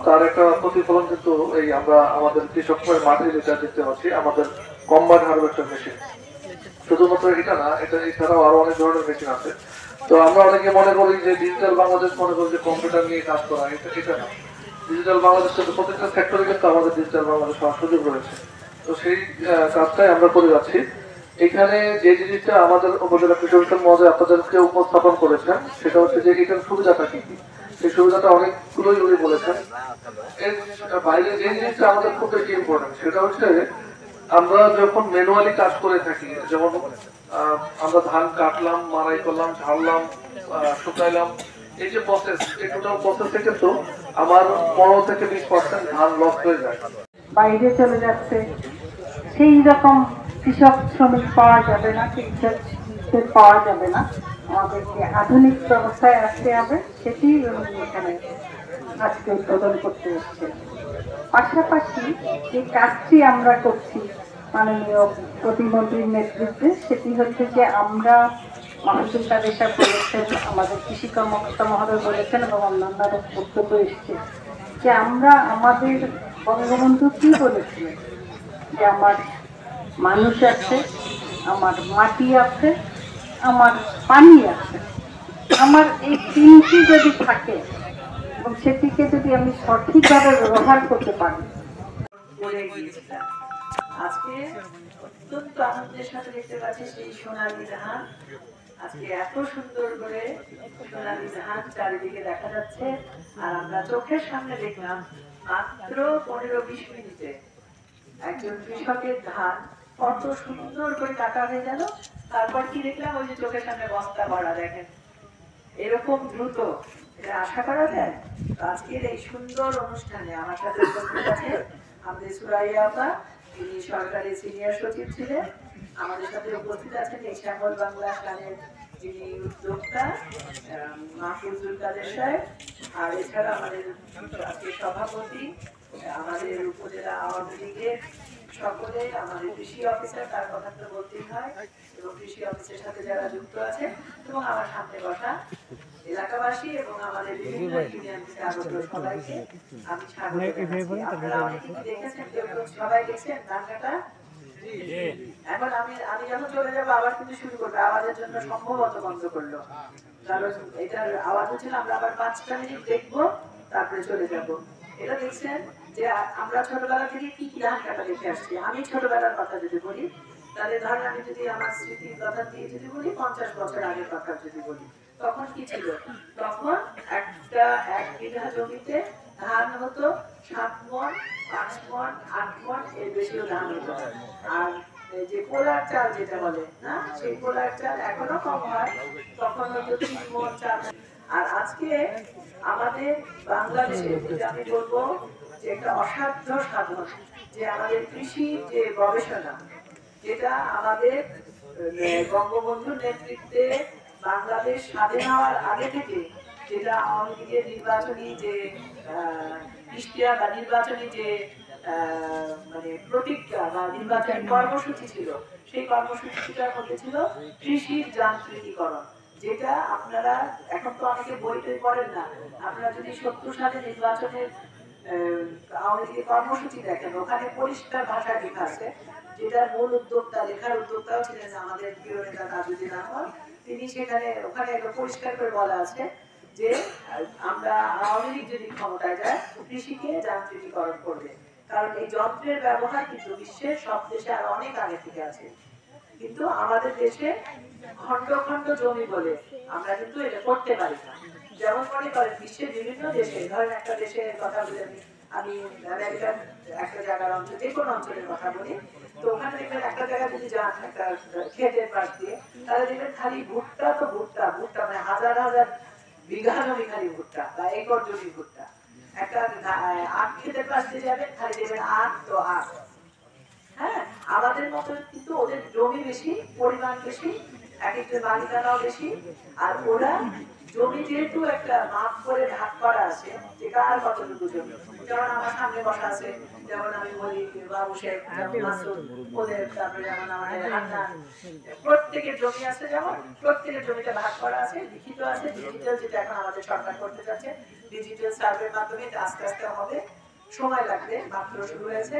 তার একটা প্রতিফলন কিন্তু এই আমরা আমাদের কৃষকের মাঠে যেটা দেখতে পাচ্ছি, আমাদের কম্বাইন হারভেস্টার মেশিন। শুধুমাত্র এটা না, এটা এছাড়াও আরো অনেক ধরনের মেশিন আছে। তো আমরা অনেকে মনে করি যে ডিজিটাল বাংলাদেশ মনে করি যে কম্পিউটার নিয়ে কাজ করা, এটা না। ডিজিটাল বাংলাদেশ কিন্তু প্রত্যেকটা সেক্টরে কিন্তু আমাদের ডিজিটাল বাংলাদেশ হওয়ার সুযোগ রয়েছে। তো সেই কাজটাই আমরা করে যাচ্ছি। এখানে যে জিনিসটা আমাদের উপজেলা কৃষি অফিসার মহোদয় আপনাদেরকে উপস্থাপন করেছেন, সেটা হচ্ছে যে এটার সুবিধাটা কি কি। সেই সুবিধাটা অনেকগুলোই উনি বলেছেন। এর বাইরে যে জিনিসটা আমাদের খুব বেশি ইম্পর্টেন্ট, সেটা হচ্ছে আমরা যখন ম্যানুয়ালি কাজ করে থাকি, যেমন আমরা ধান কাটলাম, মারাই করলাম, ঝাড়লাম, শুকাইলাম, এই যে প্রসেস, এই টোটাল প্রসেসে কিন্তু আমার 15 থেকে 20% ধান লস হয়ে যায়, বাইরে চলে যাচ্ছে। সেই রকম কৃষক শ্রমিক পাওয়া যাবে না, কৃষক পাওয়া যাবে না। আমাদেরকে আধুনিক ব্যবস্থায় আসতে হবে, সেটি এখানে আজকে উদ্বোধন করতে এসছে। পাশাপাশি যে কাজটি আমরা করছি মাননীয় প্রতিমন্ত্রীর নেতৃত্বে, সেটি হচ্ছে যে আমরা মাহফুজুল কাদের সাহেব বলেছেন, আমাদের কৃষি কর্মকর্তা মহোদয় বলেছেন এবং অন্যান্যরা বক্তব্য এসছে যে আমরা আমাদের বঙ্গবন্ধু কি বলেছিলেন যে আমার মানুষ আছে, আমার মাটি আছে, আমার পানি আছে। আমার এই তিনটি যদি থাকে এবং সেটিকে যদি আমি সঠিকভাবে ব্যবহার করতে পারি। আজকে অত্যন্ত আনন্দের সাথে দেখতে পাচ্ছি সেই সোনালী ধান। আজকে এত সুন্দর করে সোনালী ধান চারিদিকে দেখা যাচ্ছে, আর আমরা চোখের সামনে দেখলাম মাত্র 15-20 মিনিটে একজন কৃষকের ধান কত সুন্দর করে কাটা হয়ে গেল। তারপর কি দেখলাম, ওই যে চোখের সামনে বস্তা ভরা। দেখেন এরকম দ্রুত এটা আশা করা যায়? আজকের এই সুন্দর অনুষ্ঠানে আমার সাথে উপস্থিত আছে আমাদের সুরাইয়া আপা, তিনি সরকারি সিনিয়র সচিব ছিলেন। আমাদের সাথে উপস্থিত আছেন এই শ্যামল বাংলা গানের যিনি উদ্যোক্তা মাহফুজুল কাদের সাহেব, আর এছাড়া আমাদের আজকে সভাপতি আমাদের উপজেলা আওয়ামী লীগের সকলে, আমাদের কৃষি অফিসার, তার কথা তো বলতেই হয়, এবং কৃষি অফিসের সাথে যারা যুক্ত আছে, এবং আমার সামনে বসা এলাকাবাসী এবং আমাদের বিভিন্ন ইউনিয়ন থেকে আগত সবাইকে আমি স্বাগত জানাচ্ছি। আপনারা অনেকে দেখেছেন, সবাই দেখছেন ধান কাটা। এখন আমি যখন চলে যাবো আবার কিন্তু শুরু করবো, আওয়াজের জন্য সম্ভবত বন্ধ করলো, কারণ এটার আওয়াজ হচ্ছিল। আমরা আবার 5টা মিনিট দেখবো, তারপরে চলে যাব। এটা দেখছেন যে আমরা ছোটবেলা থেকে কি কি ধান কাটা দেখে আসছি। আমি ছোটবেলার কথা যদি বলি, তাহলে ধরেন আমি যদি আমার স্মৃতির কথা দিয়ে যদি বলি, 50 বছর আগের কথা যদি বলি, তখন কি ছিল? তখন এক বিঘা জমিতে ধান হতো 7 মণ, 5 মণ, 8 মণ, এর বেশিও ধান হতো। আর যে পোলার চাল যেটা বলে না, সেই পোলার চাল এখনো কম হয়, তখন হতো 3 মণ, 4 মণ। আর আজকে আমাদের বাংলাদেশে আমি বলবো যে একটা অসাধ্য সাধন, যে আমাদের কৃষি যে গবেষণা, যেটা আমাদের বঙ্গবন্ধুর নেতৃত্বে বাংলাদেশ স্বাধীন হওয়ার আগে থেকে, যেটা আওয়ামী লীগের নির্বাচনী যে ইশতেহার বা নির্বাচনী যে মানে প্রতিজ্ঞা বা নির্বাচনী কর্মসূচি ছিল, সেই কর্মসূচিটার মধ্যে ছিল কৃষির যান্ত্রিকীকরণ। যেটা আপনারা এখন তো অনেকে বই টই পড়েন না, আপনারা যদি 70 সালে নির্বাচনের আওয়ামী লীগের কর্মসূচি দেখেন, ওখানে পরিষ্কার ভাষায় লেখা আছে, যেটার মূল উদ্যোক্তা, লেখার উদ্যোক্তাও ছিলেন আমাদের প্রিয় নেতা তাজউদ্দিন আহমদ। তিনি সেখানে ওখানে পরিষ্কার করে বলা আছে যে আমরা আওয়ামী লীগ যদি ক্ষমতায় যায়, কৃষিকে যান্ত্রিকীকরণ করবে। কারণ এই যন্ত্রের ব্যবহার কিন্তু বিশ্বের সব দেশে আর অনেক আগে থেকে আছে, কিন্তু আমাদের দেশে খন্ড খন্ড জমি বলে আমরা কিন্তু এটা করতে পারি না। যেমন মনে করেন বিশ্বের বিভিন্ন দেশে, ধরেন একটা দেশের কথা বলি আমি আমেরিকার একটা জায়গার অঞ্চল, যে কোনো অঞ্চলের কথা বলি, তো ওখানে দেখবেন একটা জায়গায় যদি যান একটা ক্ষেতের পাশ দিয়ে, তাহলে দেখবেন খালি ভুট্টা তো ভুট্টা, ভুট্টা মানে হাজার হাজার বিঘা জমি খালি ভুট্টা বা একর জমি ভুট্টা। একটা আখ ক্ষেতের পাশ দিয়ে যাবেন, খালি দেখবেন আখ তো আখ। হ্যাঁ, আমাদের মতো কিন্তু ওদের জমি বেশি, পরিমাণ বেশি, এক একটা মালিকানাও বেশি। আর ওরা জমি যেহেতু একটা মাপ করে ভাগ করা আছে, যে কার কতটুকু জমি, যেমন আমার সামনে বসা আছে, যেমন আমি বলি বাবু শেখ, মাসুদ, ওদের, তারপরে যেমন আমাদের হান্নান, প্রত্যেকের জমি আছে, যেমন প্রত্যেকের জমিটা ভাগ করা আছে, লিখিত আছে, ডিজিটাল যেটা এখন আমাদের সরকার করতে যাচ্ছে, ডিজিটাল সার্ভের মাধ্যমে এটা আস্তে আস্তে হবে, সময় লাগবে, মাত্র শুরু হয়েছে।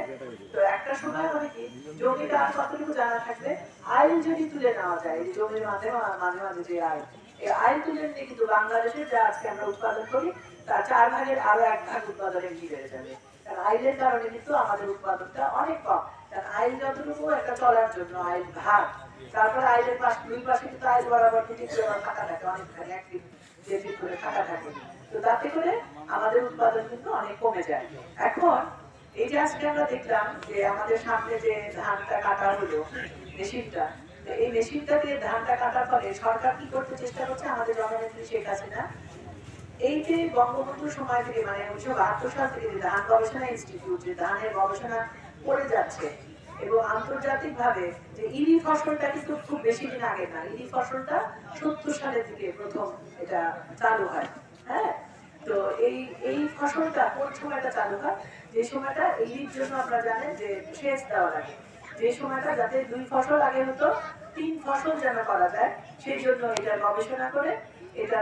তো একটা সময় হবে কি, জমিটা আর কতটুকু জানা থাকবে, আইল যদি তুলে নেওয়া যায়, এই জমির মাঝে মাঝে মাঝে যে আইল, এই আইল তুলে নিয়ে কিন্তু বাংলাদেশে যা আজকে আমরা উৎপাদন করি তার 4 ভাগের আরো 1 ভাগ উৎপাদনের কি বেড়ে যাবে। কারণ আইলের কারণে কিন্তু আমাদের উৎপাদনটা অনেক কম। কারণ আইল যতটুকু একটা চলার জন্য আইল ভাগ, তারপরে আইলের দুই পাশে কিন্তু আইল বরাবর কিন্তু ফাঁকা থাকে, অনেকখানি 1 ফিট 2 ফিট করে ফাঁকা থাকে। তো তাতে করে আমাদের উৎপাদন কিন্তু অনেক কমে যায়। এখন এই যে আজকে আমরা দেখলাম যে আমাদের সামনে যে ধানটা কাটা হলো মেশিনটা, তো এই মেশিনটা দিয়ে ধানটা কাটার ফলে সরকার কি করতে চেষ্টা করছে, আমাদের জননেত্রী শেখ হাসিনা এই যে বঙ্গবন্ধু সময় থেকে মানে 1972 সাল থেকে যে ধান গবেষণা ইনস্টিটিউট যে ধানের গবেষণা করে যাচ্ছে, এবং আন্তর্জাতিক ভাবে যে ইরি ফসলটা কিন্তু খুব বেশি দিন আগে না, ইরি ফসলটা 70 সালের দিকে প্রথম এটা চালু হয়। হ্যাঁ, তো এই ফসলটা কোন সময়টা চালু হয়, যে সময়টা ইরির জন্য আপনারা জানেন যে সেচ দেওয়া লাগে, যে সময়টা যাতে 2 ফসল আগে হতো 3 ফসল যেন করা যায়, সেই জন্য এটা গবেষণা করে এটা